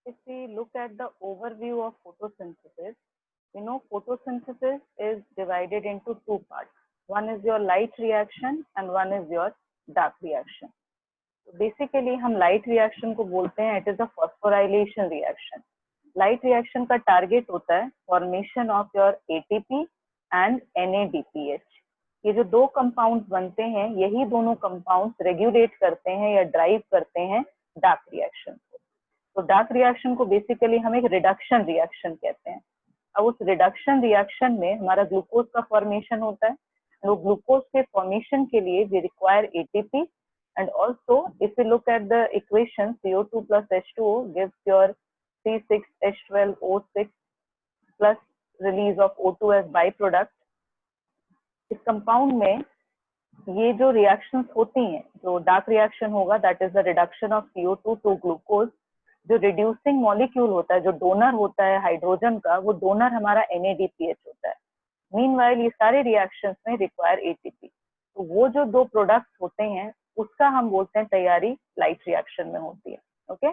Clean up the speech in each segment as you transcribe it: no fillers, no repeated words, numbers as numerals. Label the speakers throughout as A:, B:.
A: If we look at the overview of photosynthesis, photosynthesis is divided into two parts. One is your light reaction and one is your dark reaction. So basically हम light reaction को बोलते हैं it is a phosphorylation reaction. Light reaction का target होता है formation of your ATP and NADPH. ये जो दो compounds बनते हैं यही दोनों compounds regulate करते हैं या drive करते हैं dark reaction को. तो डार्क रिएक्शन को बेसिकली हम एक रिडक्शन रिएक्शन कहते हैं. अब उस रिडक्शन रिएक्शन में हमारा ग्लूकोज का फॉर्मेशन होता है. वो ग्लूकोज के फॉर्मेशन के लिए we require ATP and also if you look at the equation CO2 plus H2O gives your C6H12O6 plus release of O2 as byproduct. इस कंपाउंड में ये जो रिएक्शंस होती हैं, जो डार्क रिएक्शन होगा that is the reduction of CO2 to glucose. जो reducing molecule होता है, जो डोनर होता है हाइड्रोजन का, वो डोनर हमारा NADPH होता है. मीनवाइल ये सारे रिएक्शंस में रिक्वायर ATP. तो वो जो दो प्रोडक्ट्स होते हैं उसका हम बोलते हैं तैयारी लाइट रिएक्शन में होती है. ओके,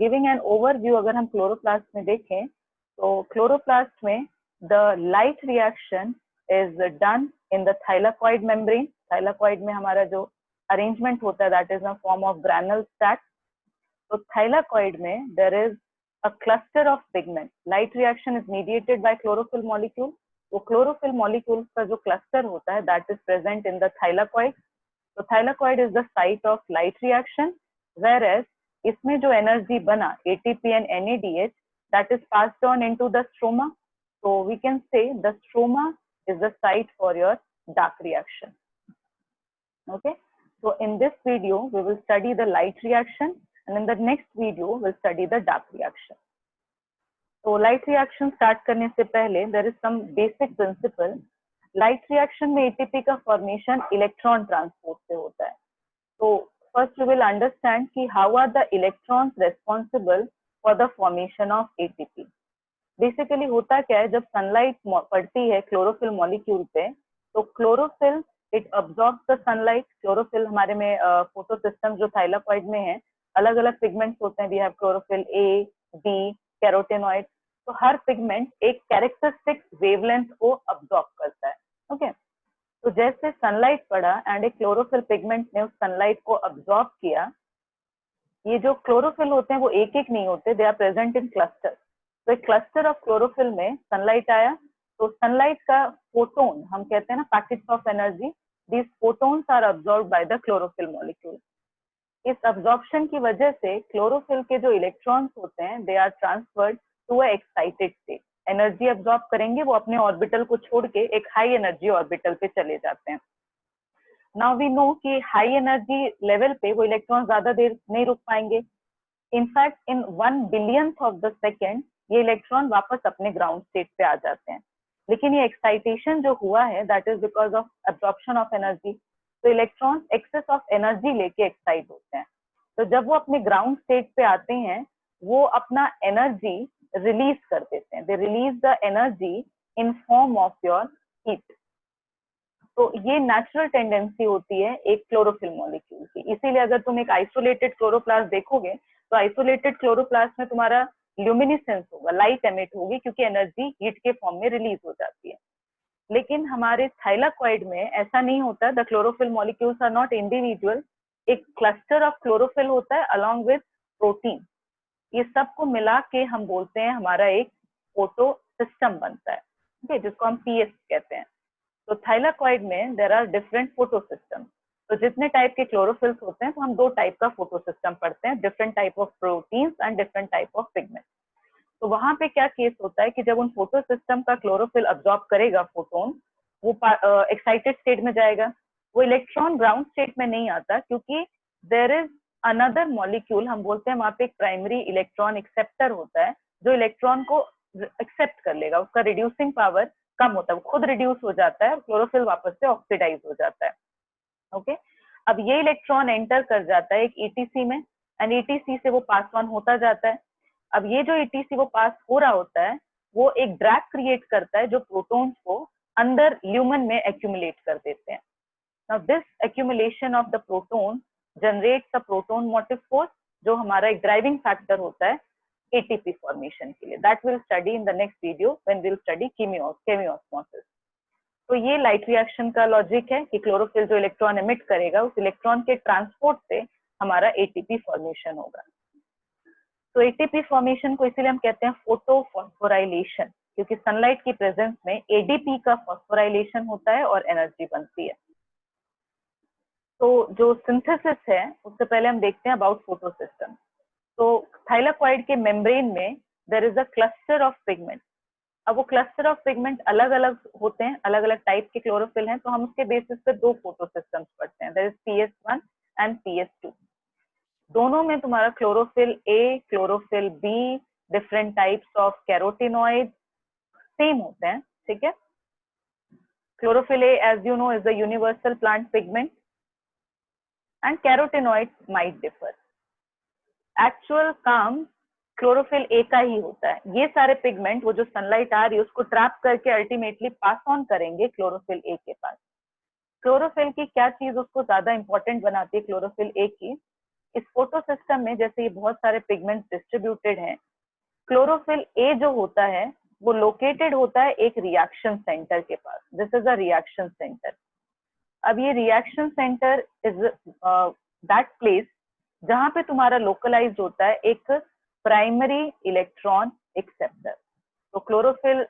A: गिविंग एन ओवरव्यू अगर हम क्लोरोप्लास्ट में देखें तो क्लोरोप्लास्ट में the light reaction is done in the thylakoid membrane. Thylakoid में हमारा जो अरेंजमेंट होता है that is in form of granule stack. तो थाइलाकॉइड में there is a cluster of pigment. Light reaction is mediated by chlorophyll molecule. वो chlorophyll molecule का जो क्लस्टर होता है that is present in the thylakoid. तो thylakoid is the site of light reaction, whereas इसमें जो energy बना ATP and NADH that is passed on into the stroma. So we can say the stroma is the site for your dark reaction. Okay, so in this video we will study the light reaction and in the next video we'll study the dark reaction. So light reaction start करने से पहले there is some basic principle. Light reaction में ATP का formation electron transport से होता है. So first we will understand कि how are the electrons responsible for the formation of ATP. Basically होता क्या है, जब सनलाइट पड़ती है क्लोरोफिल मॉलिक्यूल पे तो chlorophyll it absorbs the sunlight. Chlorophyll हमारे में फोटो सिस्टम जो थाइलाकॉइड में है अलग अलग पिगमेंट्स होते हैं. We have chlorophyll A, B, carotenoid. तो हर पिगमेंट एक कैरेक्टरिस्टिक वेवलेंथ को अब्सॉर्ब करता है. ओके, तो जैसे सनलाइट पड़ा एंड एक क्लोरोफिल पिगमेंट ने उस सनलाइट को अब्सॉर्ब किया. ये जो क्लोरोफिल होते हैं वो एक एक नहीं होते, they are present in cluster. तो एक क्लस्टर ऑफ क्लोरोफिल में सनलाइट आया तो सनलाइट का फोटोन हम कहते हैं ना packets of energy. These photons are absorbed by the chlorophyll molecule. इस अब्सॉर्प्शन की वजह से क्लोरोफिल के जो इलेक्ट्रॉन्स होते हैं they are transferred to a excited state. Energy absorb करेंगे, वो अपने ऑर्बिटल को छोड़ के एक हाई एनर्जी ऑर्बिटल पे चले जाते हैं. नाउ वी नो कि हाई एनर्जी लेवल पे वो इलेक्ट्रॉन ज्यादा देर नहीं रुक पाएंगे. In fact in 1 billionth of the second ये इलेक्ट्रॉन वापस अपने ग्राउंड स्टेट पे आ जाते हैं. लेकिन ये एक्साइटेशन जो हुआ है that is because of absorption of energy. तो इलेक्ट्रॉन एक्सेस ऑफ एनर्जी लेके एक्साइट होते हैं. तो जब वो अपने ग्राउंड स्टेट पे आते हैं वो अपना एनर्जी रिलीज कर देते हैं. They release the energy in form of your heat. तो ये नेचुरल टेंडेंसी होती है एक क्लोरोफिल मॉलिक्यूल की. इसीलिए अगर तुम एक आइसोलेटेड क्लोरोप्लास्ट देखोगे तो आइसोलेटेड क्लोरोप्लास्ट में तुम्हारा ल्यूमिनिसेंस होगा, लाइट एमिट होगी क्योंकि एनर्जी हीट के फॉर्म में रिलीज हो जाती है. लेकिन हमारे थाइलाकॉइड में ऐसा नहीं होता. The chlorophyll molecules are not individual. एक क्लस्टर ऑफ क्लोरोफिल होता है अलॉन्ग विद प्रोटीन. ये सबको मिला के हम बोलते हैं हमारा एक फोटो सिस्टम बनता है. ठीक है, जिसको हम PS कहते हैं. तो थाइलाकॉइड में there are different photosystem. तो जितने टाइप के क्लोरोफिल्स होते हैं तो हम दो टाइप का फोटो सिस्टम पढ़ते हैं, different type of proteins and different type of pigment. तो वहां पे क्या केस होता है कि जब उन फोटो सिस्टम का क्लोरोफिल अब्सॉर्ब करेगा फोटोन, वो एक्साइटेड स्टेट में जाएगा. वो इलेक्ट्रॉन ग्राउंड स्टेट में नहीं आता क्योंकि देर इज अनदर मॉलिक्यूल. हम बोलते हैं वहां पे एक प्राइमरी इलेक्ट्रॉन एक्सेप्टर होता है जो इलेक्ट्रॉन को एक्सेप्ट कर लेगा. उसका रिड्यूसिंग पावर कम होता है, वो खुद रिड्यूस हो जाता है और क्लोरोफिल वापस से ऑक्सीडाइज हो जाता है. ओके, अब ये इलेक्ट्रॉन एंटर कर जाता है एक ETC में एंड ETC से वो पास ऑन होता जाता है. अब ये जो ETC वो पास हो रहा होता है वो एक ड्रैग क्रिएट करता है जो प्रोटॉन्स को अंदर ल्यूमन में एक्यूमुलेट कर देते हैं. Now this accumulation of the proton generates the proton motive force जो हमारा एक ड्राइविंग फैक्टर होता है एटीपी फॉर्मेशन के लिए. That will study in the next video when will study chemiosmosis. तो ये लाइट रिएक्शन का लॉजिक है कि क्लोरोफिल जो इलेक्ट्रॉन एमिट करेगा उस इलेक्ट्रॉन के ट्रांसपोर्ट से हमारा एटीपी फॉर्मेशन होगा. तो एटीपी फॉर्मेशन को इसीलिए हम कहते हैं फोटो फॉस्फोराइलेशन, क्योंकि सनलाइट की प्रेजेंस में एडीपी का फॉस्फोराइलेशन होता है और एनर्जी बनती है. तो जो सिंथेसिस है उससे पहले हम देखते हैं अबाउट फोटो सिस्टम. तो थाइलाकॉइड के मेम्ब्रेन में there is a cluster of pigment. अब वो क्लस्टर ऑफ पिगमेंट अलग अलग होते हैं, अलग अलग टाइप के क्लोरोफिल हैं, तो हम उसके बेसिस पे दो फोटो सिस्टम्स पढ़ते हैं. There is PS1 and PS2. दोनों में तुम्हारा chlorophyll A, chlorophyll B, different types of carotenoid same होते हैं. ठीक है. Chlorophyll A as you know is the universal plant pigment and carotenoids might differ. Actual काम क्लोरोफिल ए का ही होता है. ये सारे पिगमेंट वो जो सनलाइट आ रही है उसको ट्रैप करके अल्टीमेटली पास ऑन करेंगे क्लोरोफिल ए के पास. क्लोरोफिल की क्या चीज उसको ज्यादा इंपॉर्टेंट बनाती है क्लोरोफिल ए की? इस फोटो सिस्टम में जैसे ये बहुत सारे पिगमेंट डिस्ट्रीब्यूटेड हैं, क्लोरोफिल ए जो होता है वो लोकेटेड होता है एक रिएक्शन सेंटर के पास. This is a reaction centre. अब ये reaction centre is that place जहां पे तुम्हारा लोकलाइज्ड होता है एक प्राइमरी इलेक्ट्रॉन एक्सेप्टर. तो क्लोरोफिल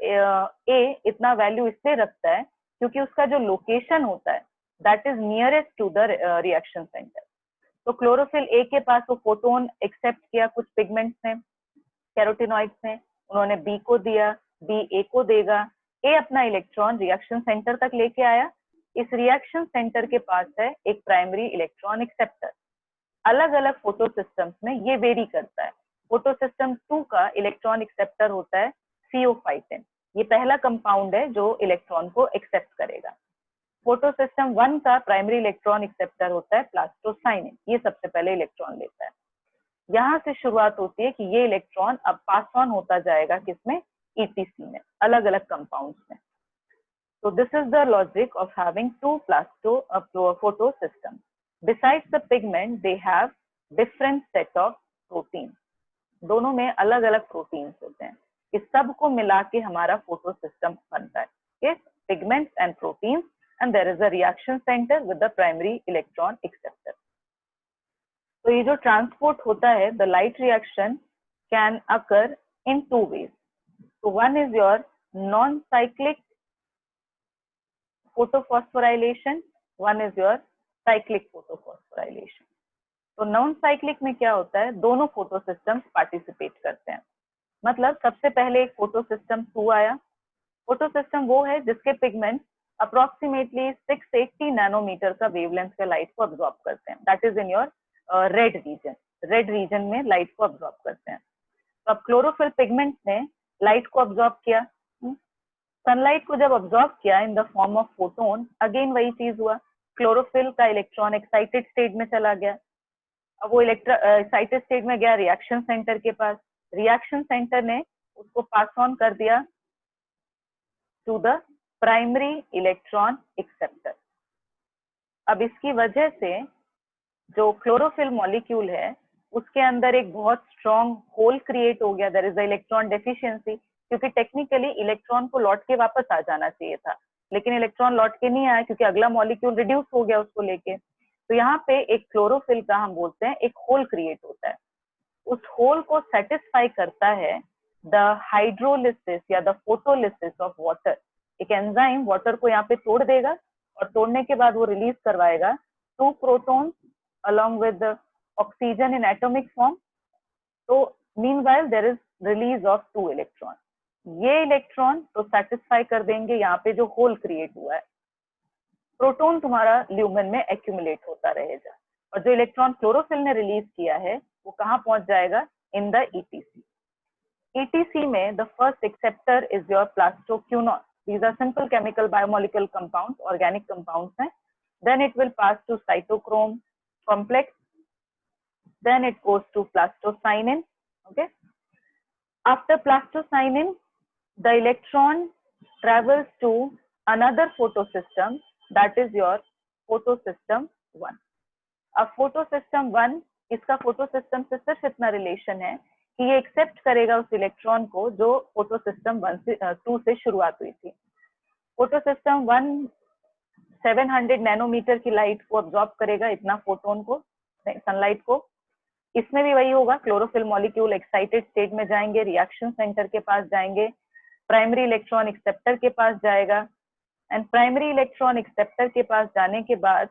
A: ए इतना वैल्यू इसलिए रखता है क्योंकि उसका जो लोकेशन होता है that is nearest to the reaction centre. तो क्लोरोफिल ए के पास वो फोटोन एक्सेप्ट किया कुछ पिगमेंट्स ने, कैरोटिनॉइड्स ने, उन्होंने बी को दिया, बी ए को देगा, ए अपना इलेक्ट्रॉन रिएक्शन सेंटर तक लेके आया. इस रिएक्शन सेंटर के पास है एक प्राइमरी इलेक्ट्रॉन एक्सेप्टर. अलग अलग फोटो सिस्टम्स में ये वेरी करता है. फोटो सिस्टम 2 का इलेक्ट्रॉन एक्सेप्टर होता है CO510. ये पहला कंपाउंड है जो इलेक्ट्रॉन को एक्सेप्ट करेगा. फोटो सिस्टम 1 का प्राइमरी इलेक्ट्रॉन एक्सेप्टर होता है प्लास्टोसाइनिन. ये सबसे पहले इलेक्ट्रॉन लेता है. यहाँ से शुरुआत होती है कि ये इलेक्ट्रॉन अब पास ऑन होता जाएगा किसमें? ETC में, अलग अलग कंपाउंड्स में. So this is the logic of having two photo systems. Besides the pigment, they have different set of proteins. दोनों में अलग अलग प्रोटीन्स होते हैं. इस सब को मिला के हमारा फोटो सिस्टम बनता है. Okay? Pigments and proteins, and there is a reaction center with the primary electron acceptor. तो ये जो ट्रांसपोर्ट होता है, the light reaction can occur in two ways. So one is your non-cyclic photophosphorylation, one is your cyclic photophosphorylation. तो non cyclic में क्या होता है? दोनों फोटो सिस्टम्स पार्टिसिपेट करते हैं. मतलब सबसे पहले एक फोटो सिस्टम 2 आया. फोटो सिस्टम वो है जिसके पिगमेंट अप्रोक्सीमेटली 680 नैनोमीटर का वेवलेंथ का लाइट को अब्सॉर्ब करते हैं. That is in your red region. Red region में लाइट को अब्सॉर्ब करते हैं. तो अब क्लोरोफिल पिगमेंट ने लाइट को अब्सॉर्ब किया. सनलाइट को जब अब्सॉर्ब किया in the form of photon, again वही चीज हुआ. क्लोरोफिल का इलेक्ट्रॉन एक्साइटेड स्टेट में चला गया. अब वो एक्साइटेड स्टेट में गया रिएक्शन सेंटर के पास. रिएक्शन सेंटर ने उसको पास ऑन कर दिया to the primary electron acceptor. अब इसकी वजह से जो क्लोरोफिल मॉलिक्यूल है उसके अंदर एक बहुत स्ट्रॉन्ग होल क्रिएट हो गया. There is the electron deficiency, क्योंकि टेक्निकली इलेक्ट्रॉन को लौट के वापस आ जाना चाहिए था, लेकिन इलेक्ट्रॉन लौट के नहीं आया क्योंकि अगला मॉलिक्यूल रिड्यूस हो गया उसको लेके. तो यहाँ पे एक क्लोरोफिल का हम बोलते हैं एक होल क्रिएट होता है. उस होल को सेटिस्फाई करता है द हाइड्रोलिसिस या द फोटोलिसिस ऑफ वाटर. एक एंजाइम वाटर को यहाँ पे तोड़ देगा और तोड़ने के बाद वो रिलीज करवाएगा 2 protons along with the oxygen in atomic form. तो meanwhile there is release of 2 electrons. ये इलेक्ट्रॉन तो सेटिस्फाई कर देंगे यहाँ पे जो होल क्रिएट हुआ है. प्रोटॉन तुम्हारा ल्यूमेन में एक्यूमुलेट होता रहेगा और जो इलेक्ट्रॉन क्लोरोफिल ने रिलीज किया है वो कहाँ पहुंच जाएगा? In the ETC. ETC में the first acceptor is your plastoquinone. These are simple chemical biomolecular compounds, organic compounds हैं. Then it will pass to cytochrome complex, then it goes to plastocyanin. Okay, after plastocyanin the electron travels to another photosystem, that is your photosystem 1. अब photosystem 1 इसका photosystem से सिर्फ इतना relation है कि ये accept करेगा उस इलेक्ट्रॉन को जो फोटो सिस्टम 2 से शुरुआत हुई थी। फोटो सिस्टम 1 700 नैनोमीटर की लाइट को अब्सॉर्ब करेगा, इतना फोटोन को, सनलाइट को। इसमें भी वही होगा, क्लोरोफिल मॉलिक्यूल एक्साइटेड स्टेट में जाएंगे, रिएक्शन सेंटर के पास जाएंगे, प्राइमरी इलेक्ट्रॉन एक्सेप्टर के पास जाएगा, एंड प्राइमरी इलेक्ट्रॉन एक्सेप्टर के पास जाने के बाद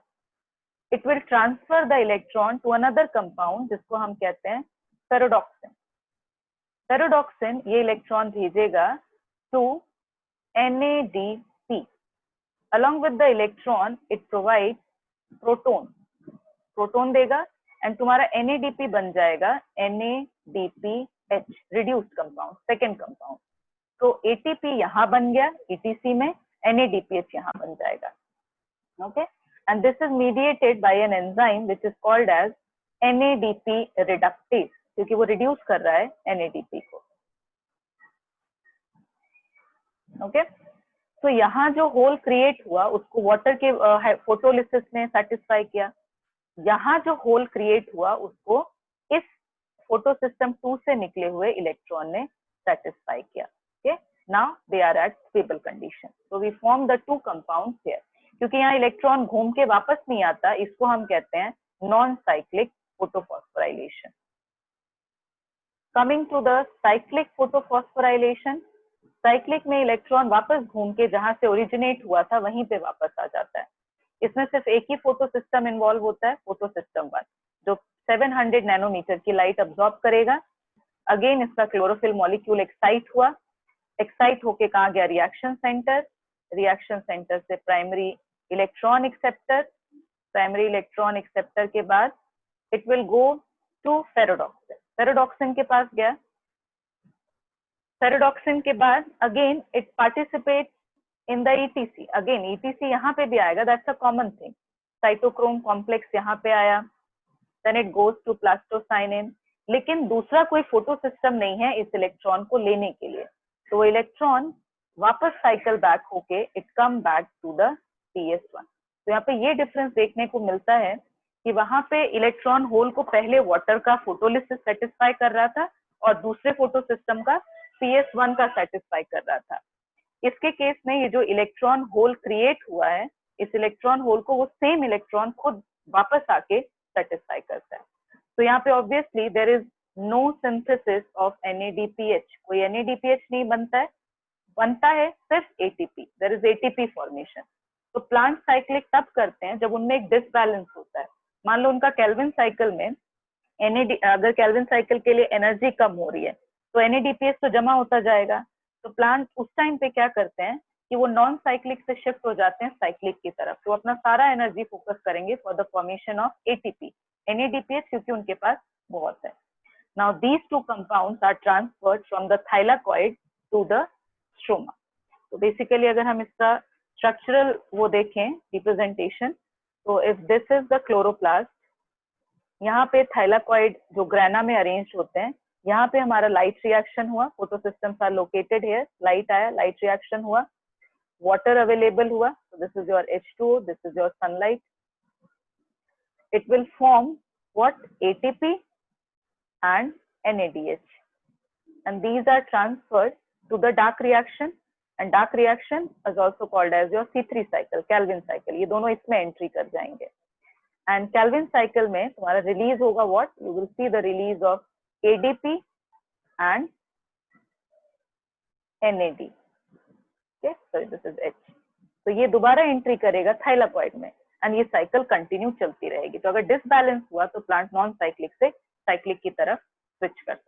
A: it will transfer the electron to another compound जिसको हम कहते हैं फेरोडॉक्सिन। फेरोडॉक्सिन ये इलेक्ट्रॉन भेजेगा to NADP। along with the electron it provides proton देगा, एंड तुम्हारा NADP बन जाएगा NADPH, reduced compound, second compound. तो ATP यहाँ बन गया ETC में, NADPH यहाँ बन जाएगा। Okay, and this is mediated by an enzyme which is called as NADP reductase, क्योंकि वो रिड्यूस कर रहा है NADP को। ओके, तो यहाँ जो होल क्रिएट हुआ उसको वाटर के फोटोलिसिस ने सेटिस्फाई किया। यहाँ जो होल क्रिएट हुआ उसको इस फोटो सिस्टम 2 से निकले हुए इलेक्ट्रॉन ने सेटिस्फाई किया। Okay, now they are at stable condition, so we form the 2 compounds here. क्योंकि यहाँ इलेक्ट्रॉन घूम के वापस नहीं आता, इसको हम कहते हैं non cyclic photophosphorylation. Coming to the cyclic photophosphorylation, cyclic में इलेक्ट्रॉन वापस घूम के जहां से ओरिजिनेट हुआ था वहीं पे वापस आ जाता है। इसमें सिर्फ एक ही फोटो सिस्टम इन्वॉल्व होता है, फोटो सिस्टम 1, जो 700 नैनोमीटर की लाइट अब्सॉर्ब करेगा। अगेन इसका क्लोरोफिल मॉलिक्यूल एक्साइट हुआ, एक्साइट होके कहाँ गया, रिएक्शन सेंटर, रिएक्शन सेंटर से primary electron acceptor, primary electron acceptor के बाद it will go to ferredoxin, ferredoxin के पास गया। फेरोडॉक्सिन के बाद again it participate in the ETC, again ETC यहाँ पे भी आएगा, that's a common thing. Cytochrome complex यहाँ पे आया, then it goes to plastocyanin. लेकिन दूसरा कोई फोटो सिस्टम नहीं है इस इलेक्ट्रॉन को लेने के लिए, तो वो इलेक्ट्रॉन वापस साइकिल बैक होके it come back to the PS1। तो यहाँ पे ये डिफरेंस देखने को मिलता है कि वहां पे इलेक्ट्रॉन होल को पहले वाटर का फोटोलिसिस सेटिस्फाई कर रहा था और दूसरे फोटो सिस्टम का PS1 का सेटिस्फाई कर रहा था। इसके केस में ये जो इलेक्ट्रॉन होल क्रिएट हुआ है, इस इलेक्ट्रॉन होल को वो सेम इलेक्ट्रॉन खुद वापस आके सेटिस्फाई करता है। तो यहाँ पे obviously there is no synthesis of NADPH, कोई NADPH नहीं बनता है, बनता है सिर्फ ATP, there is ATP formation. तो प्लांट साइक्लिक तब करते हैं जब उनमें एक डिसबैलेंस होता है। मान लो उनका केल्विन साइकिल में अगर केल्विन साइकिल के लिए एनर्जी कम हो रही है तो NADPH तो जमा होता जाएगा। तो प्लांट उस टाइम पे क्या करते हैं कि वो नॉन साइक्लिक से शिफ्ट हो जाते हैं साइक्लिक की तरफ, तो अपना सारा एनर्जी फोकस करेंगे for the formation of ATP, NADPH क्योंकि उनके पास बहुत है। Now these 2 compounds are transferred from the thylakoid to the stroma. तो बेसिकली अगर हम इसका स्ट्रक्चरल वो देखें रिप्रेजेंटेशन, तो if this is the chloroplast, यहाँ पे थाइलाकॉइड जो ग्रेना में अरेंज होते हैं, यहाँ पे हमारा लाइट रिएक्शन हुआ, photosystems are located here, light आया, लाइट रिएक्शन हुआ, वाटर अवेलेबल हुआ, this is your H2O, this is your sunlight, it will form what, ATP and NADH, and these are transferred to the dark reaction, and dark reaction is also called as your C3 cycle, Calvin cycle, ये दोनों इसमें entry कर जाएंगे। And Calvin cycle में तुम्हारा release होगा what, you will see the release of ADP and NAD, okay, so this is H। तो ये दोबारा एंट्री करेगा थाइलाकॉइड में एंड ये साइकिल कंटिन्यू चलती रहेगी। तो अगर डिसबैलेंस हुआ तो प्लांट नॉन साइक्लिक से साइक्लिक की तरफ स्विच करता है।